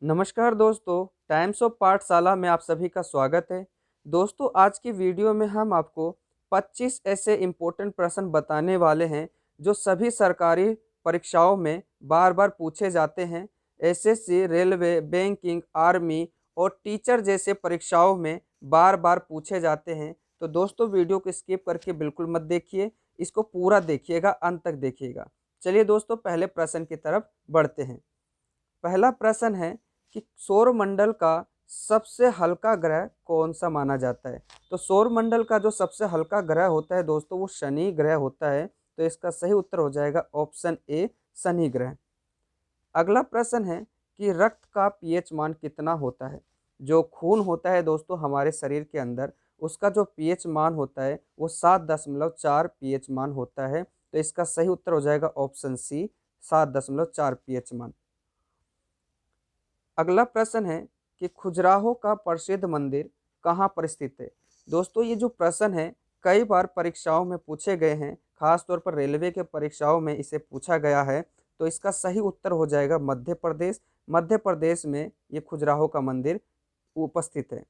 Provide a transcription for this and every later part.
नमस्कार दोस्तों, times of पाठशाला में आप सभी का स्वागत है। दोस्तों, आज की वीडियो में हम आपको 25 ऐसे इम्पोर्टेंट प्रश्न बताने वाले हैं जो सभी सरकारी परीक्षाओं में बार बार पूछे जाते हैं। एसएससी, रेलवे, बैंकिंग, आर्मी और टीचर जैसे परीक्षाओं में बार बार पूछे जाते हैं। तो दोस्तों, वीडियो को स्किप करके बिल्कुल मत देखिए, इसको पूरा देखिएगा, अंत तक देखिएगा। चलिए दोस्तों, पहले प्रश्न की तरफ बढ़ते हैं। पहला प्रश्न है कि सौरमंडल का सबसे हल्का ग्रह कौन सा माना जाता है। तो सौरमंडल का जो सबसे हल्का ग्रह होता है दोस्तों, वो शनि ग्रह होता है। तो इसका सही उत्तर हो जाएगा ऑप्शन ए, शनि ग्रह। अगला प्रश्न है कि रक्त का पीएच मान कितना होता है। जो खून होता है दोस्तों हमारे शरीर के अंदर, उसका जो पीएच मान होता है वो 7.4 पीएच मान होता है। तो इसका सही उत्तर हो जाएगा ऑप्शन सी, 7.4 पीएच मान। अगला प्रश्न है कि खजुराहो का प्रसिद्ध मंदिर कहाँ पर स्थित है। दोस्तों, ये जो प्रश्न है कई बार परीक्षाओं में पूछे गए हैं, खास तौर पर रेलवे के परीक्षाओं में इसे पूछा गया है। तो इसका सही उत्तर हो जाएगा मध्य प्रदेश। मध्य प्रदेश में ये खजुराहो का मंदिर उपस्थित है।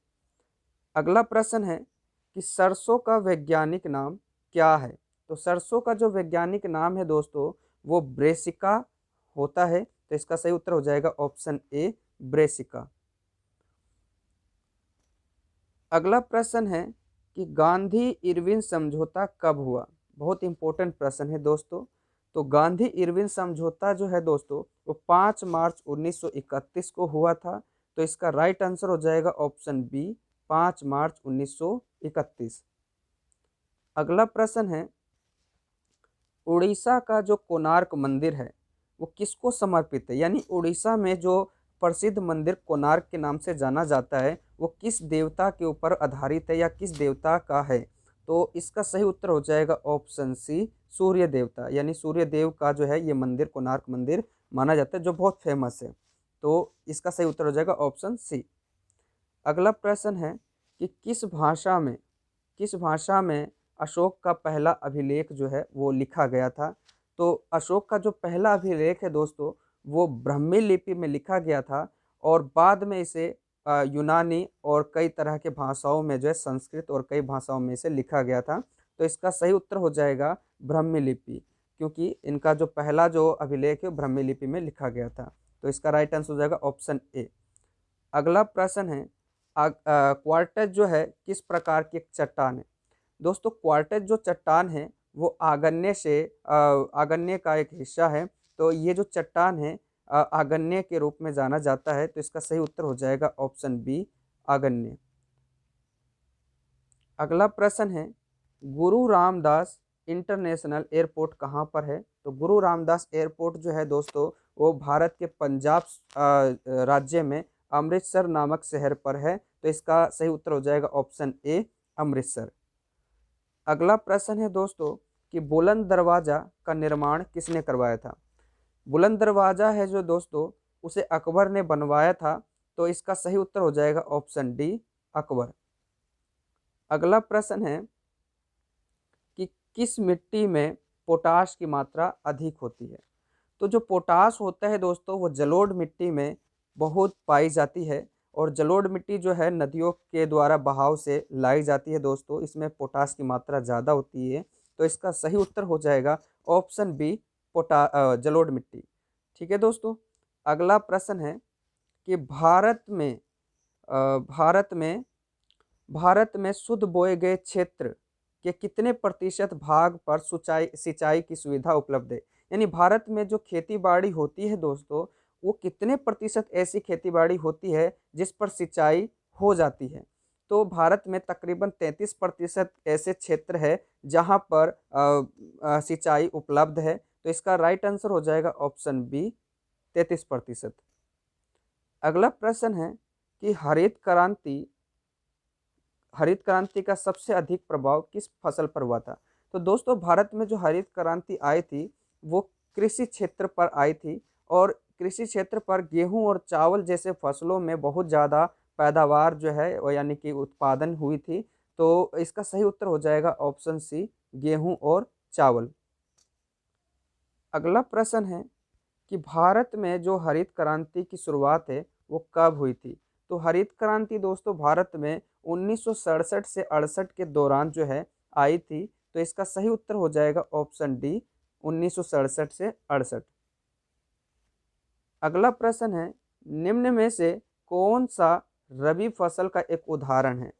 अगला प्रश्न है कि सरसों का वैज्ञानिक नाम क्या है। तो सरसों का जो वैज्ञानिक नाम है दोस्तों, वो ब्रेसिका होता है। तो इसका सही उत्तर हो जाएगा ऑप्शन ए, ब्रेसिका। अगला प्रश्न है कि गांधी इरविन समझौता कब हुआ। बहुत इंपॉर्टेंट प्रश्न है दोस्तों। तो गांधी इरविन समझौता जो है दोस्तों, वो 5 मार्च 1931 को हुआ था। तो इसका राइट आंसर हो जाएगा ऑप्शन बी, 5 मार्च 1931। अगला प्रश्न है उड़ीसा का जो कोणार्क मंदिर है वो किसको समर्पित है। यानी उड़ीसा में जो प्रसिद्ध मंदिर कोणार्क के नाम से जाना जाता है वो किस देवता के ऊपर आधारित है या किस देवता का है। तो इसका सही उत्तर हो जाएगा ऑप्शन सी, सूर्य देवता। यानी सूर्य देव का जो है ये मंदिर कोणार्क मंदिर माना जाता है, जो बहुत फेमस है। तो इसका सही उत्तर हो जाएगा ऑप्शन सी। अगला प्रश्न है कि किस भाषा में अशोक का पहला अभिलेख जो है वो लिखा गया था। तो अशोक का जो पहला अभिलेख है दोस्तों, वो ब्राह्मी लिपि में लिखा गया था और बाद में इसे यूनानी और कई तरह के भाषाओं में जो है, संस्कृत और कई भाषाओं में इसे लिखा गया था। तो इसका सही उत्तर हो जाएगा ब्राह्मी लिपि, क्योंकि इनका जो पहला जो अभिलेख है ब्राह्मी लिपि में लिखा गया था। तो इसका राइट आंसर हो जाएगा ऑप्शन ए। अगला प्रश्न है क्वार्टेज जो है किस प्रकार की एक चट्टान है। दोस्तों, क्वार्टेज जो चट्टान है वो आगन्य का एक हिस्सा है। तो ये जो चट्टान है आगन्य के रूप में जाना जाता है। तो इसका सही उत्तर हो जाएगा ऑप्शन बी, आगन्य। अगला प्रश्न है गुरु रामदास इंटरनेशनल एयरपोर्ट कहाँ पर है। तो गुरु रामदास एयरपोर्ट जो है दोस्तों, वो भारत के पंजाब राज्य में अमृतसर नामक शहर पर है। तो इसका सही उत्तर हो जाएगा ऑप्शन ए, अमृतसर। अगला प्रश्न है दोस्तों कि बुलंद दरवाजा का निर्माण किसने करवाया था। बुलंद दरवाजा है जो दोस्तों, उसे अकबर ने बनवाया था। तो इसका सही उत्तर हो जाएगा ऑप्शन डी, अकबर। अगला प्रश्न है कि किस मिट्टी में पोटाश की मात्रा अधिक होती है। तो जो पोटाश होता है दोस्तों, वो जलोढ़ मिट्टी में बहुत पाई जाती है। और जलोढ़ मिट्टी जो है नदियों के द्वारा बहाव से लाई जाती है दोस्तों, इसमें पोटाश की मात्रा ज़्यादा होती है। तो इसका सही उत्तर हो जाएगा ऑप्शन बी, जलोढ़ मिट्टी। ठीक है दोस्तों। अगला प्रश्न है कि भारत में शुद्ध बोए गए क्षेत्र के कितने प्रतिशत भाग पर सिंचाई सिंचाई की सुविधा उपलब्ध है। यानी भारत में जो खेती बाड़ी होती है दोस्तों, वो कितने प्रतिशत ऐसी खेती बाड़ी होती है जिस पर सिंचाई हो जाती है। तो भारत में तकरीबन 33% ऐसे क्षेत्र है जहाँ पर सिंचाई उपलब्ध है। तो इसका राइट आंसर हो जाएगा ऑप्शन बी, 33%। अगला प्रश्न है कि हरित क्रांति का सबसे अधिक प्रभाव किस फसल पर हुआ था। तो दोस्तों, भारत में जो हरित क्रांति आई थी वो कृषि क्षेत्र पर आई थी। और कृषि क्षेत्र पर गेहूं और चावल जैसे फसलों में बहुत ज़्यादा पैदावार जो है वो यानी कि उत्पादन हुई थी। तो इसका सही उत्तर हो जाएगा ऑप्शन सी, गेहूं और चावल। अगला प्रश्न है कि भारत में जो हरित क्रांति की शुरुआत है वो कब हुई थी? तो हरित क्रांति दोस्तों भारत में 1967 से 68 के दौरान जो है आई थी। तो इसका सही उत्तर हो जाएगा ऑप्शन डी, 1967 से 68। अगला प्रश्न है, निम्न में से कौन सा रबी फसल का एक उदाहरण है?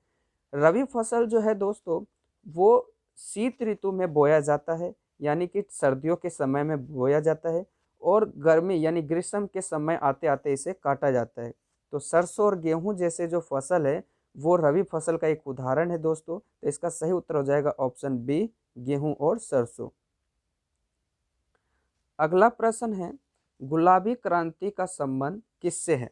रबी फसल जो है दोस्तों वो शीत ऋतु में बोया जाता है, यानी कि सर्दियों के समय में बोया जाता है, और गर्मी यानी ग्रीष्म के समय आते आते इसे काटा जाता है। तो सरसों और गेहूं जैसे जो फसल है वो रबी फसल का एक उदाहरण है दोस्तों। तो इसका सही उत्तर हो जाएगा ऑप्शन बी, गेहूं और सरसों। अगला प्रश्न है, गुलाबी क्रांति का संबंध किससे है?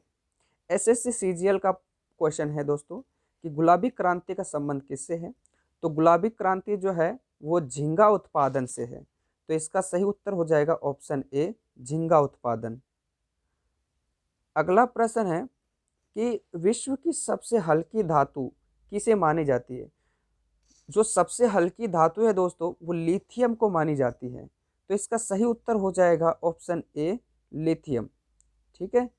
एसएससी सीजीएल का क्वेश्चन है दोस्तों कि गुलाबी क्रांति का संबंध किससे है? तो गुलाबी क्रांति जो है वो झींगा उत्पादन से है। तो इसका सही उत्तर हो जाएगा ऑप्शन ए, झींगा उत्पादन। अगला प्रश्न है कि विश्व की सबसे हल्की धातु किसे मानी जाती है? जो सबसे हल्की धातु है दोस्तों वो लिथियम को मानी जाती है। तो इसका सही उत्तर हो जाएगा ऑप्शन ए, लिथियम। ठीक है।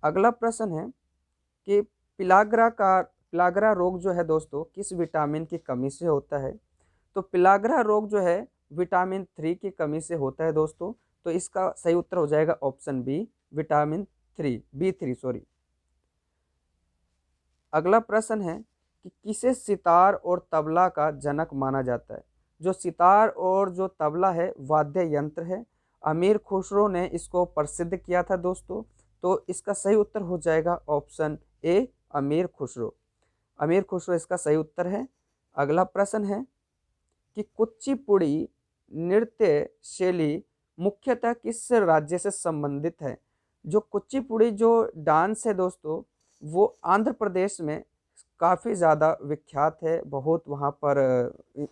अगला प्रश्न है कि पिलाग्रा रोग जो है दोस्तों किस विटामिन की कमी से होता है? तो पिलाग्रा रोग जो है विटामिन 3 की कमी से होता है दोस्तों। तो इसका सही उत्तर हो जाएगा option B, vitamin 3, B3 sorry. अगला प्रश्न है कि किसे सितार और तबला का जनक माना जाता है? जो सितार और जो तबला है वाद्य यंत्र है। अमीर खुसरो ने इसको प्रसिद्ध किया था दोस्तों। तो इसका सही उत्तर हो जाएगा ऑप्शन ए, अमीर खुसरो। अमीर खुसरो इसका सही उत्तर है। अगला प्रश्न है कि कुचिपुड़ी नृत्य शैली मुख्यतः किस राज्य से संबंधित है? जो कुचिपुड़ी जो डांस है दोस्तों वो आंध्र प्रदेश में काफ़ी ज़्यादा विख्यात है। बहुत वहाँ पर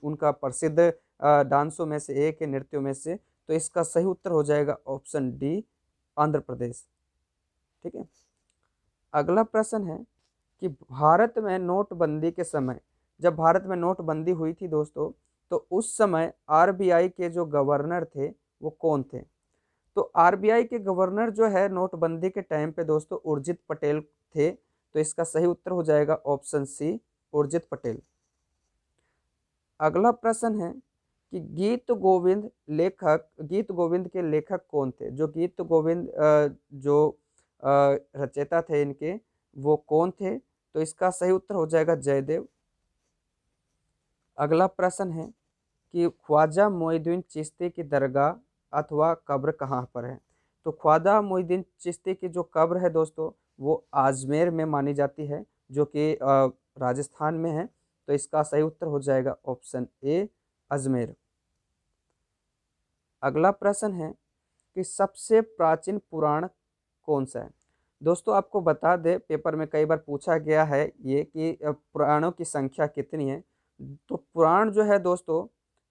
उनका प्रसिद्ध डांसों में से एक है, नृत्यों में से। तो इसका सही उत्तर हो जाएगा ऑप्शन डी, आंध्र प्रदेश। ठीक है। अगला प्रश्न है कि भारत में नोटबंदी के समय, जब भारत में नोटबंदी हुई थी दोस्तों, तो उस समय आरबीआई के जो गवर्नर थे वो कौन थे? तो आरबीआई के गवर्नर जो है नोटबंदी के टाइम पे दोस्तों उर्जित पटेल थे। तो इसका सही उत्तर हो जाएगा ऑप्शन सी, उर्जित पटेल। अगला प्रश्न है कि गीत गोविंद के लेखक कौन थे? जो गीत गोविंद जो रचयिता थे इनके वो कौन थे? तो इसका सही उत्तर हो जाएगा जयदेव। अगला प्रश्न है कि ख्वाजा मोइनुद्दीन चिश्ती की दरगाह अथवा कब्र कहाँ पर है? तो ख्वाजा मोइनुद्दीन चिश्ती की जो कब्र है दोस्तों वो अजमेर में मानी जाती है, जो कि राजस्थान में है। तो इसका सही उत्तर हो जाएगा ऑप्शन ए, अजमेर। अगला प्रश्न है कि सबसे प्राचीन पुराण कौन सा है? दोस्तों आपको बता दें, पेपर में कई बार पूछा गया है ये कि पुराणों की संख्या कितनी है। तो पुराण जो है दोस्तों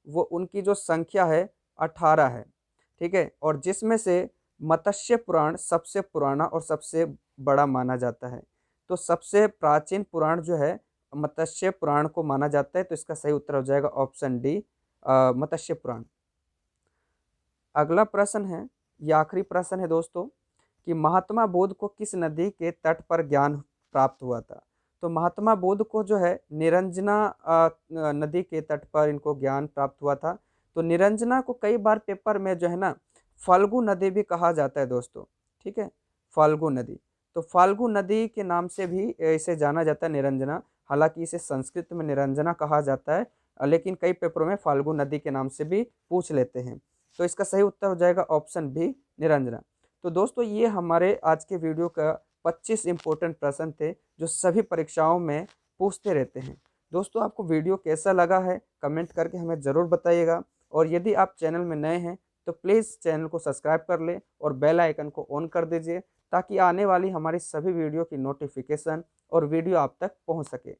वो उनकी जो संख्या है 18 है। ठीक है। और जिसमें से मत्स्य पुराण सबसे पुराना और सबसे बड़ा माना जाता है। तो सबसे प्राचीन पुराण जो है मत्स्य पुराण को माना जाता है। तो इसका सही उत्तर हो जाएगा ऑप्शन डी, मत्स्य पुराण। अगला प्रश्न है, ये आखिरी प्रश्न है दोस्तों, कि महात्मा बुद्ध को किस नदी के तट पर ज्ञान प्राप्त हुआ था? तो महात्मा बुद्ध को जो है निरंजना नदी के तट पर इनको ज्ञान प्राप्त हुआ था। तो निरंजना को कई बार पेपर में जो है ना फाल्गु नदी भी कहा जाता है दोस्तों। ठीक है, फाल्गु नदी। तो फाल्गु नदी के नाम से भी इसे जाना जाता है निरंजना। हालांकि इसे संस्कृत में निरंजना कहा जाता है, लेकिन कई पेपरों में फाल्गु नदी के नाम से भी पूछ लेते हैं। तो इसका सही उत्तर हो जाएगा ऑप्शन बी, निरंजना। तो दोस्तों ये हमारे आज के वीडियो का 25 इंपॉर्टेंट प्रश्न थे जो सभी परीक्षाओं में पूछते रहते हैं। दोस्तों आपको वीडियो कैसा लगा है कमेंट करके हमें ज़रूर बताइएगा। और यदि आप चैनल में नए हैं तो प्लीज़ चैनल को सब्सक्राइब कर लें और बेल आइकन को ऑन कर दीजिए, ताकि आने वाली हमारी सभी वीडियो की नोटिफिकेशन और वीडियो आप तक पहुंच सके।